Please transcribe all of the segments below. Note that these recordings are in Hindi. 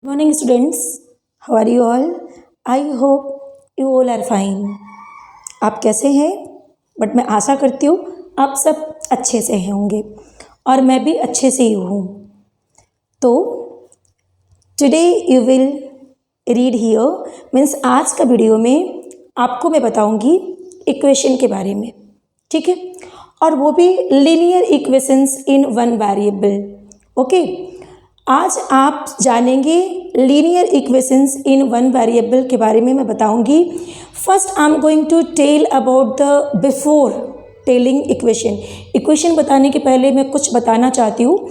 Morning students, how are you all? I hope you all are fine. आप कैसे हैं? बट मैं आशा करती हूँ आप सब अच्छे से होंगे और मैं भी अच्छे से ही हूँ. तो today you will read here means आज का वीडियो में आपको मैं बताऊँगी इक्वेशन के बारे में, ठीक है, और वो भी linear equations in one variable. Okay, आज आप जानेंगे linear equations in one variable के बारे में मैं बताऊंगी. First I am going to tell about the before telling equation बताने के पहले मैं कुछ बताना चाहती हूँ.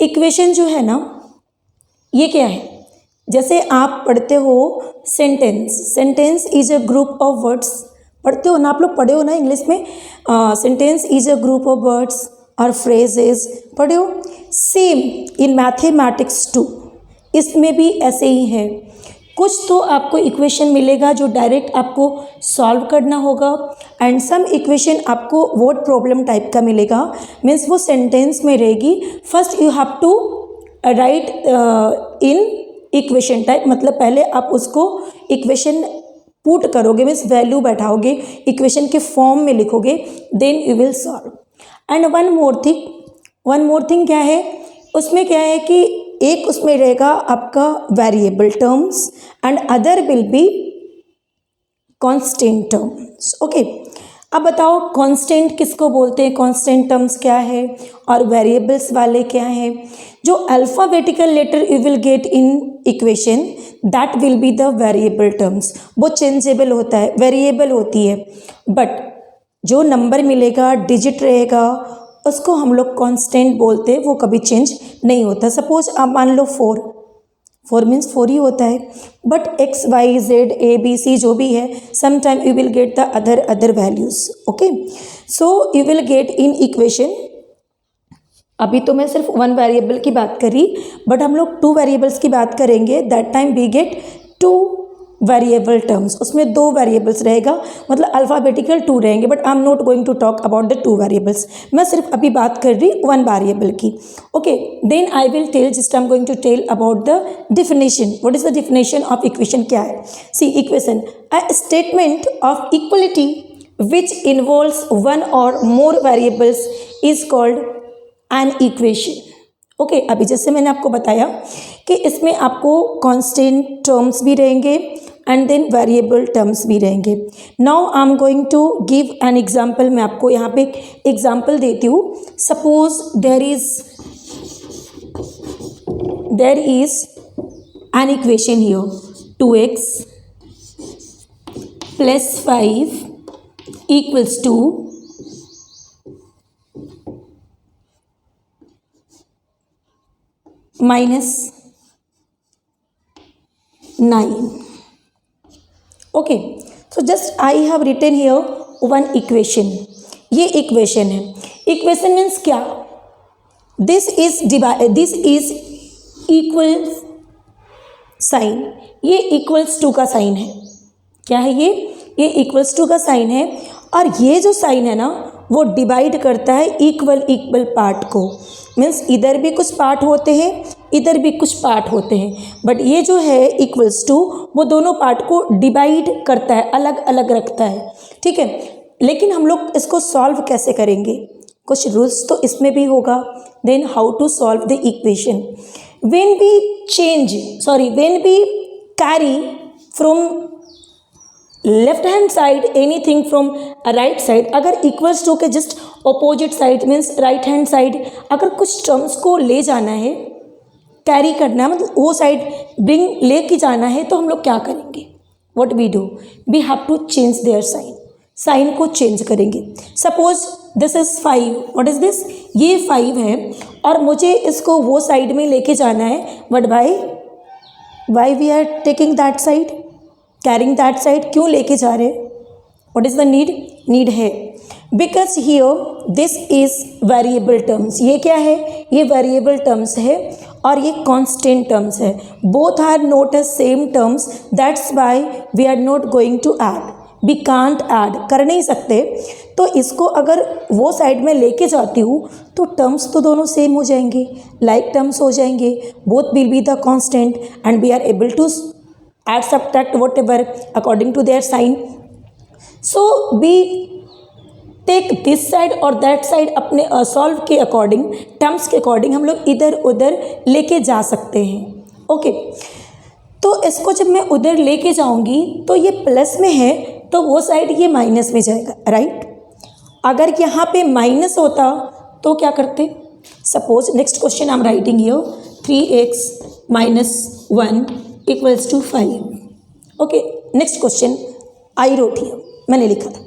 इक्वेशन जो है ना, ये क्या है? जैसे आप पढ़ते हो sentence is a group of words. पढ़ते हो ना आप लोग, पढ़े हो ना इंग्लिश में, sentence is a group of words और फ्रेजेस पढ़े हो. सेम इन मैथमेटिक्स टू, इसमें भी ऐसे ही है. कुछ तो आपको इक्वेशन मिलेगा जो डायरेक्ट आपको सॉल्व करना होगा एंड सम इक्वेशन आपको वर्ड प्रॉब्लम टाइप का मिलेगा. मीन्स वो सेंटेंस में रहेगी. First you have to write in equation type, मतलब पहले आप उसको इक्वेशन पुट करोगे, मीन्स वैल्यू बैठाओगे, इक्वेशन के फॉर्म में लिखोगे, then you will solve. And one more thing क्या है उसमें? क्या है कि एक उसमें रहेगा आपका variable terms and other will be constant terms. Okay, अब बताओ कांस्टेंट किसको बोलते हैं, कांस्टेंट टर्म्स क्या है और वेरिएबल्स वाले क्या है? जो alphabetical letter you will get in equation that will be the variable terms. वो चेंजेबल होता है, वेरिएबल होती है, बट जो नंबर मिलेगा, डिजिट रहेगा, उसको हम लोग कांस्टेंट बोलते हैं. वो कभी चेंज नहीं होता. सपोज आप मान लो 4 मीन्स 4 ही होता है, but X Y Z A B C जो भी है, some time you will get the other values. Okay, so you will get in equation. अभी तो मैं सिर्फ वन वेरिएबल की बात करी, बट हम लोग 2 वेरिएबल्स की बात करेंगे. That time we get 2 variable terms. उसमें 2 वेरिएबल्स रहेगा, मतलब अल्फ़ाबेटिकल 2 रहेंगे, but I am not going to talk about the 2 variables. मैं सिर्फ अभी बात कर रही 1 वेरिएबल की. Okay, then I will tell, just I am going to tell about the definition. What is the definition of equation? क्या है? See, equation a statement of equality which involves one और मोर variables is called an equation. Okay, अभी जैसे मैंने आपको बताया कि इसमें आपको कांस्टेंट टर्म्स भी रहेंगे एंड देन वेरिएबल टर्म्स भी रहेंगे. Now I am going to give an example. मैं आपको यहाँ पे एग्जाम्पल देती हूँ. Suppose there is an equation here, 2x + 5 = -9. Okay, so just I have written here one equation. ये इक्वेशन है. इक्वेशन मीन्स क्या? This is equal sign. ये इक्वल्स टू का साइन है. क्या है ये इक्वल्स टू का साइन है. और ये जो साइन है ना, वो डिवाइड करता है इक्वल पार्ट को. मीन्स इधर भी कुछ पार्ट होते हैं, इधर भी कुछ पार्ट होते हैं, बट ये जो है इक्वल्स टू, वो दोनों पार्ट को डिवाइड करता है, अलग अलग रखता है. ठीक है, लेकिन हम लोग इसको सॉल्व कैसे करेंगे? कुछ रूल्स तो इसमें भी होगा. Then how to solve the equation? When we carry from left hand side anything from right side. अगर इक्वल्स टू के just opposite side means right hand side, अगर कुछ टर्म्स को ले जाना है, कैरी करना है, मतलब वो साइड ब्रिंग लेके जाना है, तो हम लोग क्या करेंगे? What we do? We have to change their sign को चेंज करेंगे. Suppose this is 5. What is this? ये 5 है और मुझे इसको वो साइड में लेके जाना है, but why we are taking that side, carrying that side? क्यों लेके जा रहे? व्हाट इज द नीड है because here this is variable terms. ये क्या है? ये वेरिएबल टर्म्स है और ये कांस्टेंट टर्म्स है. Both are not a same terms, that's why we are not going to add. We can't add, कर नहीं सकते, तो इसको अगर वो साइड में लेके जाती हूँ तो टर्म्स तो दोनों सेम हो जाएंगे, लाइक टर्म्स हो जाएंगे, both will be the constant and we are able to add subtract whatever according to their sign. So we take this side और दैट साइड अपने सॉल्व के अकॉर्डिंग, टर्म्स के अकॉर्डिंग हम लोग इधर उधर लेके जा सकते हैं. ओके, तो इसको जब मैं उधर लेके जाऊंगी तो ये प्लस में है तो वो साइड ये माइनस में जाएगा, राइट. अगर यहाँ पे माइनस होता तो क्या करते, suppose next question I am writing here 3x - 1 = 5. Okay, next question I wrote here, मैंने लिखा था.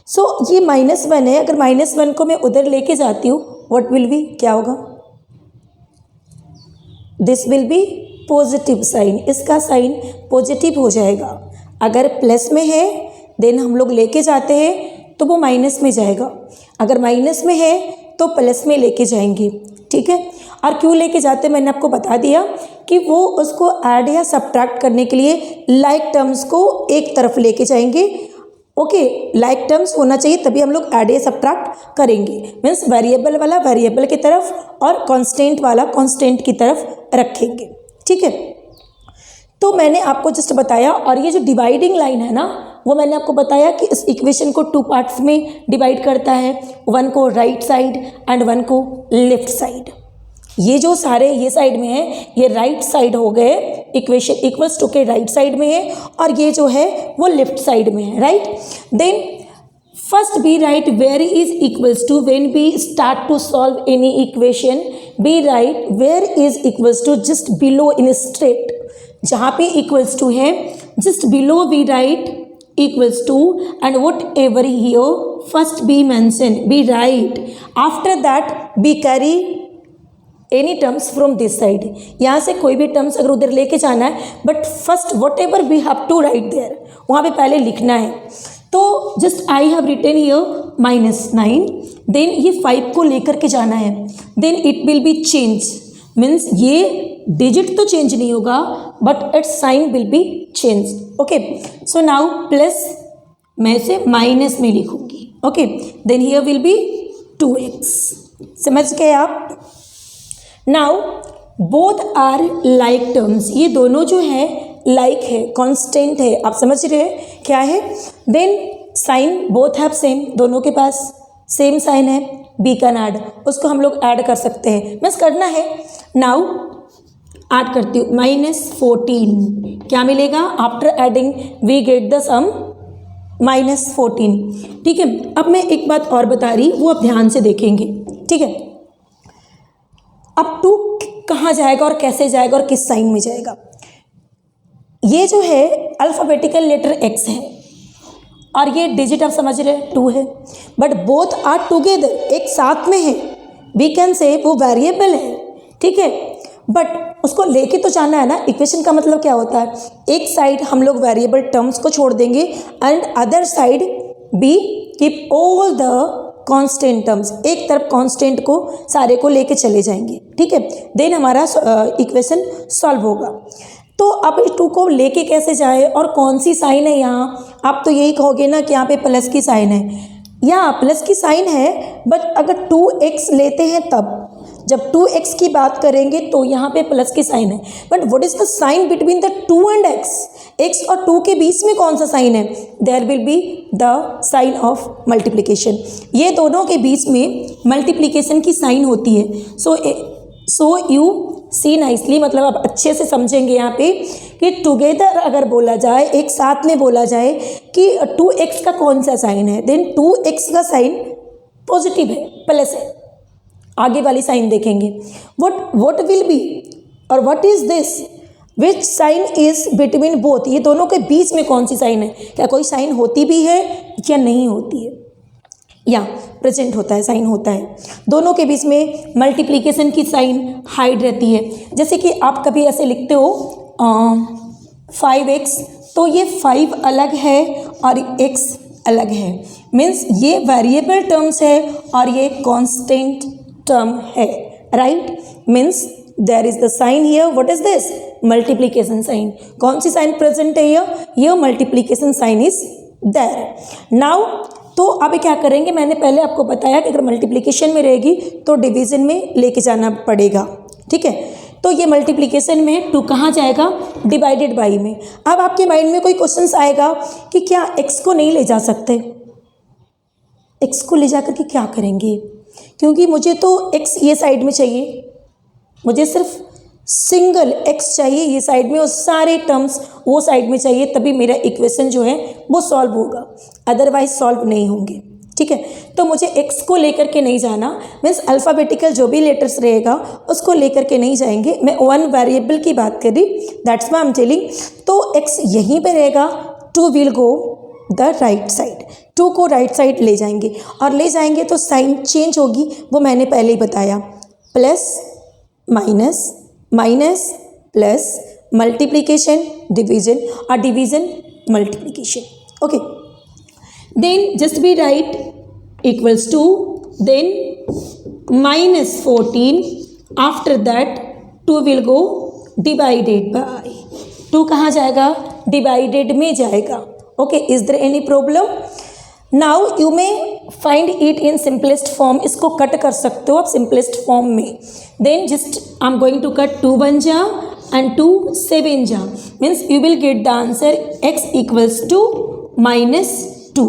सो ये -1 है, अगर -1 को मैं उधर लेके जाती हूँ व्हाट विल बी, क्या होगा, this will be positive sign, इसका साइन पॉजिटिव हो जाएगा. अगर प्लस में है देन हम लोग लेके जाते हैं तो वो माइनस में जाएगा, अगर माइनस में है तो प्लस में लेके जाएंगे. ठीक है, और क्यों लेके जाते हैं मैंने आपको बता दिया कि वो उसको ऐड या सब्ट्रैक्ट करने के लिए लाइक टर्म्स को एक तरफ लेके जाएंगे. ओके, लाइक टर्म्स होना चाहिए तभी हम लोग ऐड या सब्ट्रैक्ट करेंगे. मीन्स वेरिएबल वाला वेरिएबल की तरफ और कांस्टेंट वाला कांस्टेंट की तरफ रखेंगे. ठीक है, तो मैंने आपको जस्ट बताया, और ये जो डिवाइडिंग लाइन है ना वो मैंने आपको बताया कि इस इक्वेशन को 2 पार्ट्स में डिवाइड करता है, 1 को राइट साइड एंड 1 को लेफ्ट साइड. ये जो सारे ये साइड में है ये राइट साइड हो गए, इक्वेशन इक्वल्स टू के राइट साइड में है, और ये जो है वो लेफ्ट साइड में है, right. Then first be right where is equals to, when we start to solve any equation be right where is equals to just below in straight, जहाँ पे इक्वल्स टू है just below we write equals to and whatever here first be mentioned be right, after that we carry any terms from this side. यहाँ से कोई भी टर्म्स अगर उधर लेके जाना है but first whatever we have to write there, वहाँ पे पहले लिखना है. तो just I have written here -9, then ये 5 को लेकर के जाना है, then it will be change, means ये डिजिट तो चेंज नहीं होगा but its sign will be change. Okay, so now plus मैं इसे माइनस में लिखूंगी. Okay, then here will be 2x. समझ गए आप. Now both are like terms, ये दोनों जो है लाइक है, कांस्टेंट है, आप समझ रहे हैं क्या है. Then sign both have same, दोनों के पास सेम साइन है, बी कैन ऐड, उसको हम लोग ऐड कर सकते हैं, बस करना है. नाउ ऐड करती हूँ -14, क्या मिलेगा after adding we get the sum -14. ठीक है, अब मैं एक बात और बता रही, वो आप ध्यान से देखेंगे. ठीक है, अब 2 कहाँ जाएगा और कैसे जाएगा और किस साइन में जाएगा. ये जो है अल्फ़ाबेटिकल लेटर x है और ये डिजिट आप समझ रहे हैं 2 है, बट बोथ आर टुगेदर, एक साथ में है, वी कैन से वो वेरिएबल है. ठीक है, बट उसको लेके तो जाना है ना. इक्वेशन का मतलब क्या होता है, एक साइड हम लोग वेरिएबल टर्म्स को छोड़ देंगे and other side be keep all the constant terms, एक तरफ कांस्टेंट को सारे को लेके चले जाएंगे. ठीक है, देन हमारा इक्वेशन सॉल्व होगा. तो अब इस 2 को लेके कैसे जाए और कौन सी साइन है यहाँ, आप तो यही कहोगे ना कि यहाँ पे प्लस की साइन है. यहाँ प्लस की साइन है बट अगर 2x लेते हैं तब, जब 2x की बात करेंगे तो यहाँ पे प्लस की साइन है, but what is the sign between the 2 and x और 2 के बीच में कौन सा साइन है, there will be the sign of multiplication. ये दोनों के बीच में मल्टीप्लिकेशन की साइन होती है. सो यू सी नाइसली, मतलब आप अच्छे से समझेंगे यहाँ पे कि टुगेदर अगर बोला जाए, एक साथ में बोला जाए कि 2x का कौन सा साइन है, देन 2x का साइन पॉजिटिव है, प्लस है. आगे वाली साइन देखेंगे, व्हाट विल बी और what is this, which sign is between both, ये दोनों के बीच में कौन सी साइन है, क्या कोई साइन होती भी है या नहीं होती है, या प्रेजेंट होता है, साइन होता है. दोनों के बीच में मल्टीप्लिकेशन की साइन हाइड रहती है. जैसे कि आप कभी ऐसे लिखते हो 5x, तो ये 5 अलग है और x अलग है, मीन्स ये वेरिएबल टर्म्स है और ये कांस्टेंट टर्म है, right. Means there is the sign here, what is this, multiplication sign. कौन सी साइन प्रेजेंट है? ये multiplication sign is there. Now तो अब क्या करेंगे, मैंने पहले आपको बताया कि अगर मल्टीप्लिकेशन में रहेगी तो डिवीजन में लेके जाना पड़ेगा, ठीक है। तो ये मल्टीप्लिकेशन में 2 कहाँ जाएगा? डिवाइडेड बाई में। अब आपके माइंड में कोई क्वेश्चन आएगा कि क्या x को नहीं ले जा सकते? x को ले जाकर के क्या करेंगे? क्योंकि मुझे तो x ये साइड में चाहिए, मुझे सिर्फ सिंगल x चाहिए ये साइड में और सारे टर्म्स वो साइड में चाहिए, तभी मेरा इक्वेशन जो है वो सॉल्व होगा, अदरवाइज सॉल्व नहीं होंगे, ठीक है। तो मुझे x को लेकर के नहीं जाना, मीन्स अल्फ़ाबेटिकल जो भी लेटर्स रहेगा उसको लेकर के नहीं जाएंगे। मैं वन वेरिएबल की बात कर रही, that's why I am telling. तो x यहीं पे रहेगा, 2 will go the right side, 2 को राइट साइड ले जाएंगे और ले जाएंगे तो साइन चेंज होगी, वो मैंने पहले ही बताया। Plus minus, minus plus, multiplication division और division multiplication, okay. Then just be write equals to, then -14, after that 2 will go divided by, 2 कहाँ जाएगा? डिवाइडेड में जाएगा, okay. Is there any problem? Now you may find it in simplest form, इसको कट कर सकते हो आप सिंपलेस्ट फॉर्म में। Then just I am going to cut 2 1 जा एंड 2 7 जा, means you will get the answer x equals to -2।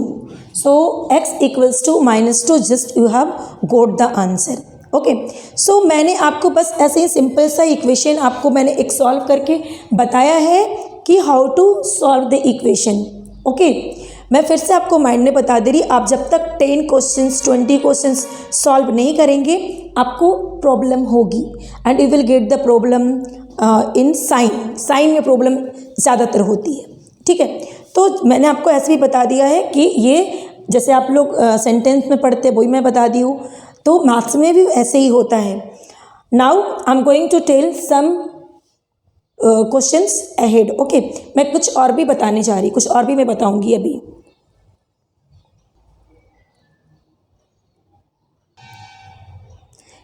So x equals to -2, just you have got the answer, okay. So मैंने आपको बस ऐसे ही सिंपल सा इक्वेशन आपको मैंने एक सॉल्व करके बताया है कि how to solve the equation, okay. मैं फिर से आपको माइंड में बता दे रही, आप जब तक 10 क्वेश्चंस 20 क्वेश्चंस सॉल्व नहीं करेंगे आपको प्रॉब्लम होगी, and you will get the problem in sign में प्रॉब्लम ज़्यादातर होती है, ठीक है। तो मैंने आपको ऐसे भी बता दिया है कि ये जैसे आप लोग सेंटेंस में पढ़ते हैं वही मैं बता दी हूँ, तो मैथ्स में भी ऐसे ही होता है। Now I am going to tell some questions ahead, okay. मैं कुछ और भी बताने जा रही, कुछ और भी मैं बताऊंगी अभी।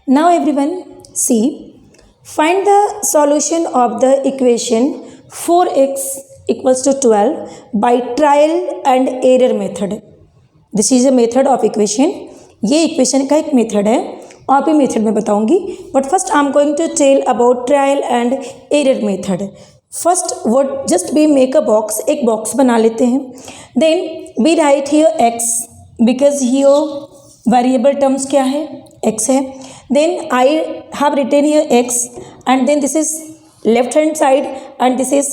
Now everyone see, find the solution of the equation 4x equals to 12 by trial and error method. This is a method of equation. ये इक्वेशन का एक मेथड है, और भी मेथड में बताऊंगी, but first I am going to tell about trial and error method. First what, just we make a box, एक बॉक्स बना लेते हैं। Then we write here x, because here variable terms क्या है? x है। then I have written here x, and then this is left hand side and this is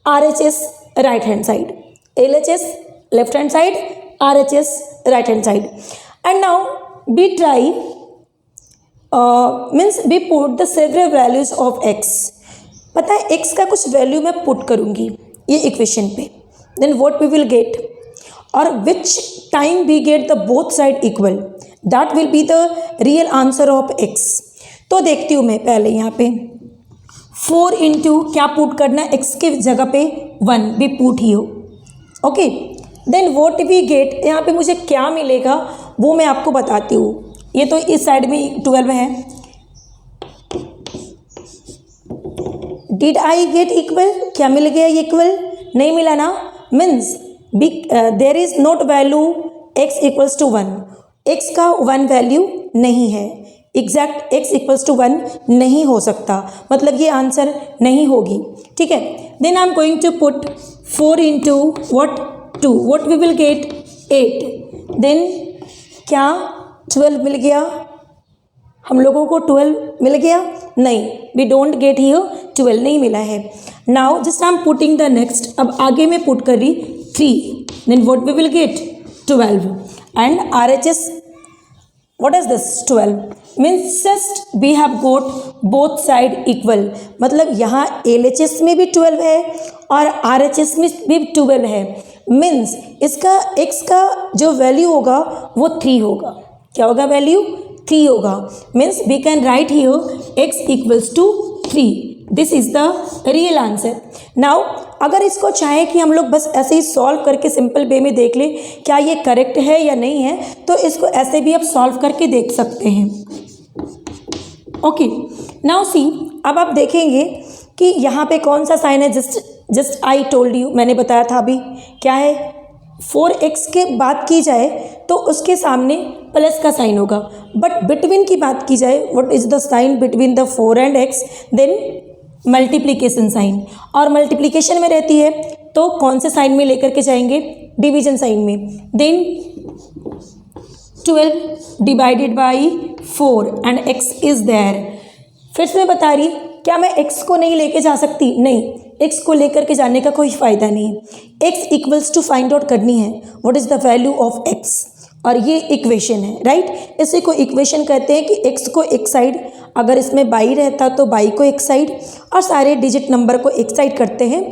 RHS right hand side, LHS left hand side, RHS right hand side, and now we try means we put the several values of x। पता है x का कुछ वैल्यू मैं पुट करूँगी ये इक्वेशन पे, then what we will get or which time we get the both side equal, that will be the real answer of x। तो देखती हूँ मैं पहले यहाँ पे 4 इंटू क्या पुट करना है, x के जगह पे 1 भी पुट ही हो, okay. Then what we get, यहाँ पे मुझे क्या मिलेगा वो मैं आपको बताती हूँ। ये तो इस साइड में 12 है, डिड आई गेट इक्वल, क्या मिल गया ये इक्वल? नहीं मिला ना, means there is not value x equals to 1, x का 1 वैल्यू नहीं है, एग्जैक्ट x इक्वल्स टू 1 नहीं हो सकता, मतलब ये आंसर नहीं होगी, ठीक है। Then I am going to put 4 into what 2, what we will get 8, then क्या 12 मिल गया हम लोगों को? 12 मिल गया? नहीं, वी डोंट गेट हियर 12, नहीं मिला है। Now just I am putting the next, अब आगे मैं पुट कर रही 3, then what we will get 12, and RHS what is this 12, means just we have got both side equal, मतलब यहाँ LHS में भी 12 है और RHS में भी 12 है, मीन्स इसका x का जो वैल्यू होगा वो 3 होगा। क्या होगा वैल्यू? 3 होगा, means we can write here x equals to 3, this is the real answer. Now अगर इसको चाहें कि हम लोग बस ऐसे ही सॉल्व करके सिंपल वे में देख लें क्या ये करेक्ट है या नहीं है, तो इसको ऐसे भी आप सॉल्व करके देख सकते हैं, ओके। नाउ सी, अब आप देखेंगे कि यहाँ पे कौन सा साइन है, जस्ट आई टोल्ड यू, मैंने बताया था अभी, क्या है, 4x के बात की जाए तो उसके सामने प्लस का साइन होगा, बट बिटवीन की बात की जाए, what is the sign between the 4 and x, then multiplication sign, और मल्टीप्लिकेशन में रहती है तो कौन से साइन में लेकर के जाएंगे, डिवीजन साइन में, then 12 divided by 4 and x is there. फिर से मैं बता रही, क्या मैं x को नहीं लेके जा सकती, नहीं, x को लेकर के जाने का कोई फ़ायदा नहीं है। x equals to find out करनी है what is the value of x, और ये इक्वेशन है, राइट। इसी को इक्वेशन कहते हैं कि x को एक साइड, अगर इसमें बाई रहता तो बाई को एक साइड, और सारे डिजिट नंबर को एक साइड करते हैं,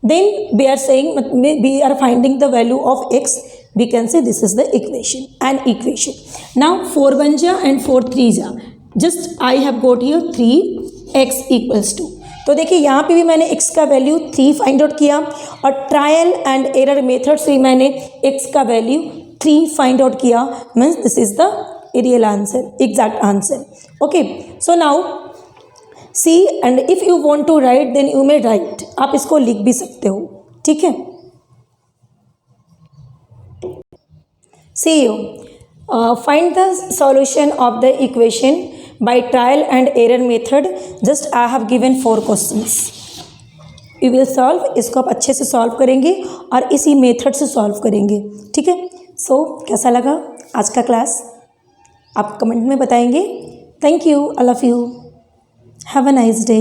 then we are saying, we are finding the value of x, we can say this is the equation, an equation. Now 4 1 जा एंड 4 3 जा, just I have got here 3x equals to, तो देखिए यहाँ पे भी मैंने x का वैल्यू 3 फाइंड आउट किया, और ट्रायल एंड एरर मेथड से मैंने x का वैल्यू 3 फाइंड आउट किया, means this is the real answer, exact answer. Okay, so now see, and if you want to write then you may write, आप इसको लिख भी सकते हो, ठीक है। See you find the solution of the equation by trial and error method, just I have given 4 questions, you will solve, इसको आप अच्छे से सॉल्व करेंगे और इसी मेथड से सॉल्व करेंगे, ठीक है। सो कैसा लगा आज का क्लास, आप कमेंट में बताएंगे। Thank you, I love you, have a nice day.